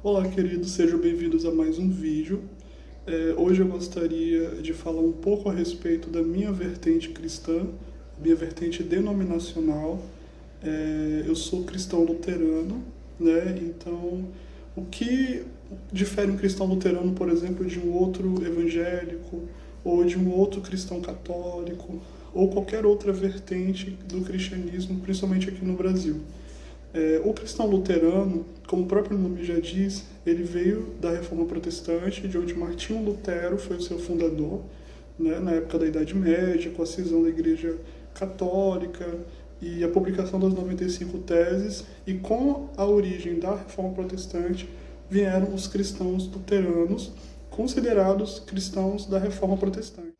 Olá, queridos, sejam bem-vindos a mais um vídeo. Hoje eu gostaria de falar um pouco a respeito da minha vertente cristã, minha vertente denominacional. Eu sou cristão luterano, né? Então, o que difere um cristão luterano, por exemplo, de um outro evangélico, ou de um outro cristão católico, ou qualquer outra vertente do cristianismo, principalmente aqui no Brasil? O cristão luterano, como o próprio nome já diz, ele veio da Reforma Protestante, de onde Martinho Lutero foi o seu fundador, né, na época da Idade Média, com a cisão da Igreja Católica e a publicação das 95 teses, e com a origem da Reforma Protestante vieram os cristãos luteranos, considerados cristãos da Reforma Protestante.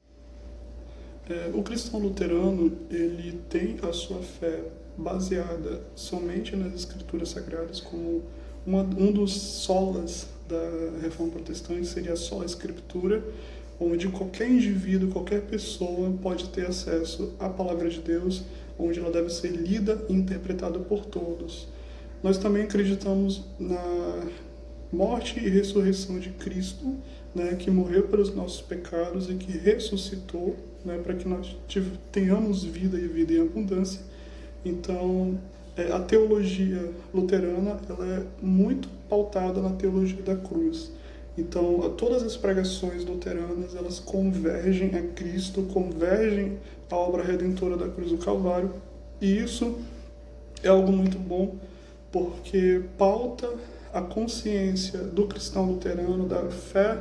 O cristão luterano, ele tem a sua fé baseada somente nas escrituras sagradas, como um dos solas da reforma protestante seria a sola escritura, onde qualquer indivíduo, qualquer pessoa pode ter acesso à palavra de Deus, onde ela deve ser lida e interpretada por todos. Nós também acreditamos na morte e ressurreição de Cristo, né, que morreu pelos nossos pecados e que ressuscitou, né, para que nós tenhamos vida e vida em abundância. Então, a teologia luterana ela é muito pautada na teologia da cruz. Então, todas as pregações luteranas elas convergem a Cristo, convergem à obra redentora da cruz do Calvário, e isso é algo muito bom porque pauta a consciência do cristão luterano, da fé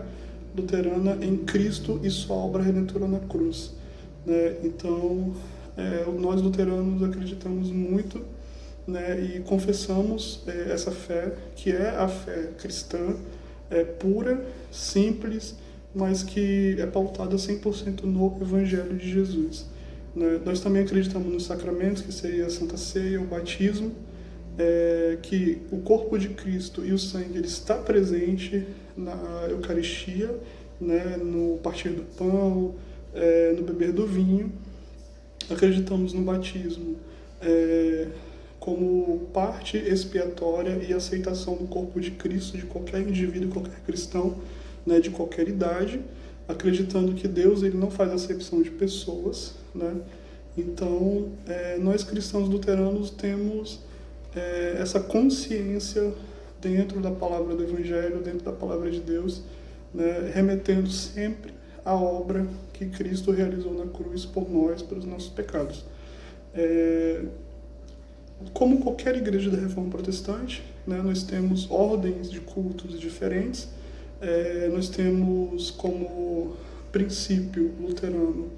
luterana em Cristo e sua obra redentora na cruz, né? Então, nós luteranos acreditamos muito, né, e confessamos essa fé, que é a fé cristã, pura, simples, mas que é pautada 100% no Evangelho de Jesus, né? Nós também acreditamos nos sacramentos, que seria a Santa Ceia, o batismo, que o corpo de Cristo e o sangue ele está presente na Eucaristia, né, no partir do pão, no beber do vinho. Acreditamos no batismo como parte expiatória e aceitação do corpo de Cristo de qualquer indivíduo, qualquer cristão, né, de qualquer idade, acreditando que Deus ele não faz acepção de pessoas, né? Então, nós cristãos luteranos temos essa consciência dentro da palavra do Evangelho, dentro da palavra de Deus, né, remetendo sempre à obra que Cristo realizou na cruz por nós, pelos nossos pecados. Como qualquer igreja da Reforma Protestante, né, nós temos ordens de cultos diferentes. Nós temos como princípio luterano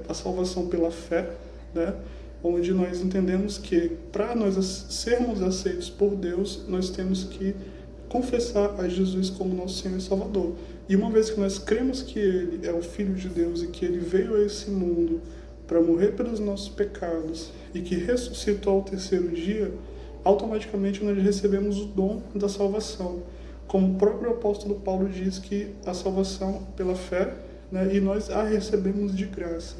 a salvação pela fé, né, onde nós entendemos que para nós sermos aceitos por Deus, nós temos que confessar a Jesus como nosso Senhor e Salvador. E uma vez que nós cremos que Ele é o Filho de Deus e que Ele veio a esse mundo para morrer pelos nossos pecados e que ressuscitou ao terceiro dia, automaticamente nós recebemos o dom da salvação. Como o próprio apóstolo Paulo diz que a salvação pela fé, né, e nós a recebemos de graça.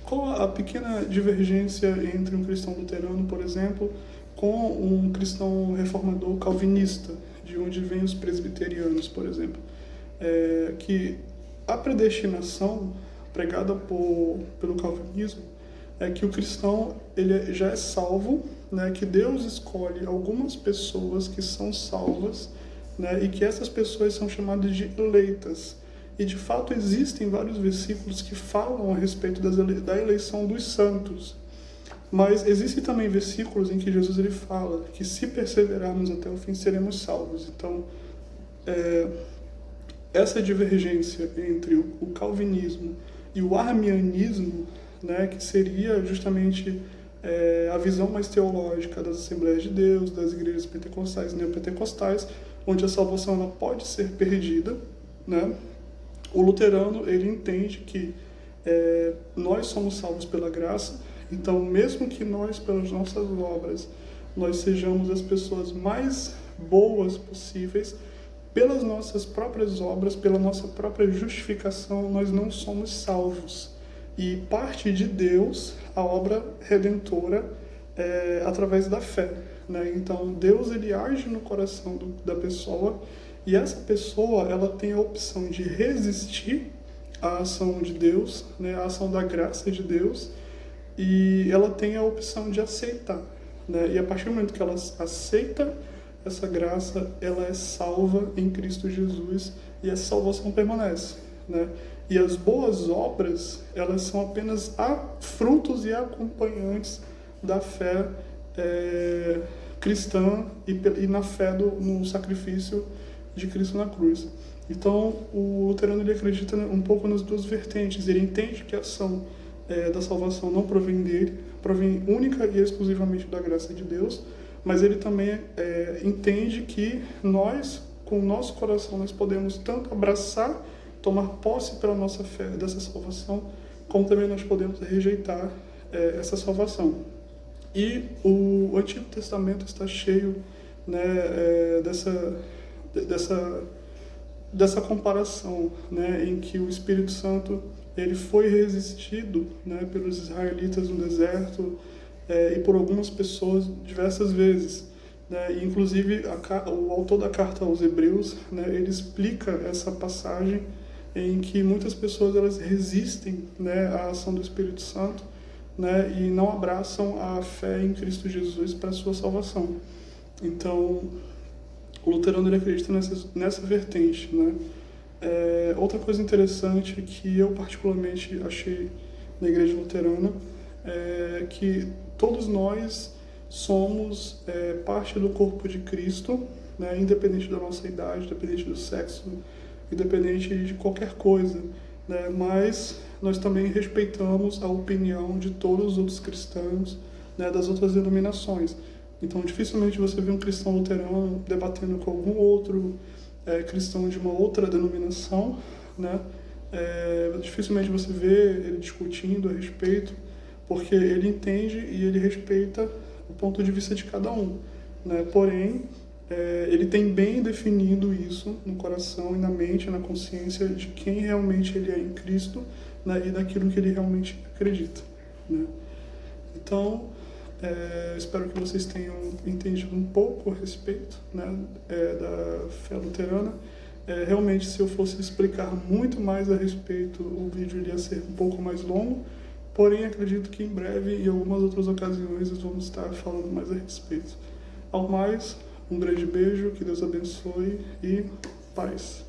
Qual a pequena divergência entre um cristão luterano, por exemplo, com um cristão reformador calvinista, de onde vêm os presbiterianos, por exemplo? Que a predestinação pregada pelo calvinismo é que o cristão ele já é salvo, né, que Deus escolhe algumas pessoas que são salvas, né, e que essas pessoas são chamadas de eleitas. E de fato existem vários versículos que falam a respeito da eleição dos santos. Mas existem também versículos em que Jesus ele fala que se perseverarmos até o fim seremos salvos. Então, essa divergência entre o calvinismo e o arminianismo, né, que seria justamente a visão mais teológica das Assembleias de Deus, das igrejas pentecostais e neopentecostais, onde a salvação ela pode ser perdida, né? O luterano ele entende que nós somos salvos pela graça, então mesmo que nós, pelas nossas obras, nós sejamos as pessoas mais boas possíveis, pelas nossas próprias obras, pela nossa própria justificação, nós não somos salvos. E parte de Deus, a obra redentora, através da fé. né? Então Deus ele age no coração da pessoa, e essa pessoa ela tem a opção de resistir à ação de Deus, né? À ação da graça de Deus, e ela tem a opção de aceitar, né? E a partir do momento que ela aceita essa graça, ela é salva em Cristo Jesus, e essa salvação permanece, né? E as boas obras, elas são apenas frutos e acompanhantes da fé cristã e na fé no sacrifício de Cristo na cruz. Então, o luterano ele acredita um pouco nas duas vertentes. Ele entende que a ação da salvação não provém dele, provém única e exclusivamente da graça de Deus, mas ele também entende que nós, com o nosso coração, nós podemos tanto abraçar, tomar posse pela nossa fé dessa salvação, como também nós podemos rejeitar essa salvação. E o Antigo Testamento está cheio, né, dessa comparação, né, em que o Espírito Santo ele foi resistido, né, pelos israelitas no deserto e por algumas pessoas diversas vezes, né, e inclusive o autor da carta aos Hebreus, né, ele explica essa passagem em que muitas pessoas elas resistem, né, à ação do Espírito Santo, né, e não abraçam a fé em Cristo Jesus para a sua salvação. Então, o luterano ele acredita nessa vertente, né? Outra coisa interessante que eu particularmente achei na igreja luterana é que todos nós somos parte do corpo de Cristo, né? Independente da nossa idade, independente do sexo, independente de qualquer coisa, né? Mas nós também respeitamos a opinião de todos os outros cristãos, né, das outras denominações. Então, dificilmente você vê um cristão luterano debatendo com algum outro cristão de uma outra denominação, né? Dificilmente você vê ele discutindo a respeito, porque ele entende e ele respeita o ponto de vista de cada um, né? Porém, ele tem bem definido isso no coração e na mente, na consciência de quem realmente ele é em Cristo, né? E daquilo que ele realmente acredita, né? Então, espero que vocês tenham entendido um pouco a respeito, né, da fé luterana. Realmente, se eu fosse explicar muito mais a respeito, o vídeo iria ser um pouco mais longo, porém acredito que em breve, em algumas outras ocasiões, nós vamos estar falando mais a respeito. Ao mais, um grande beijo, que Deus abençoe e paz.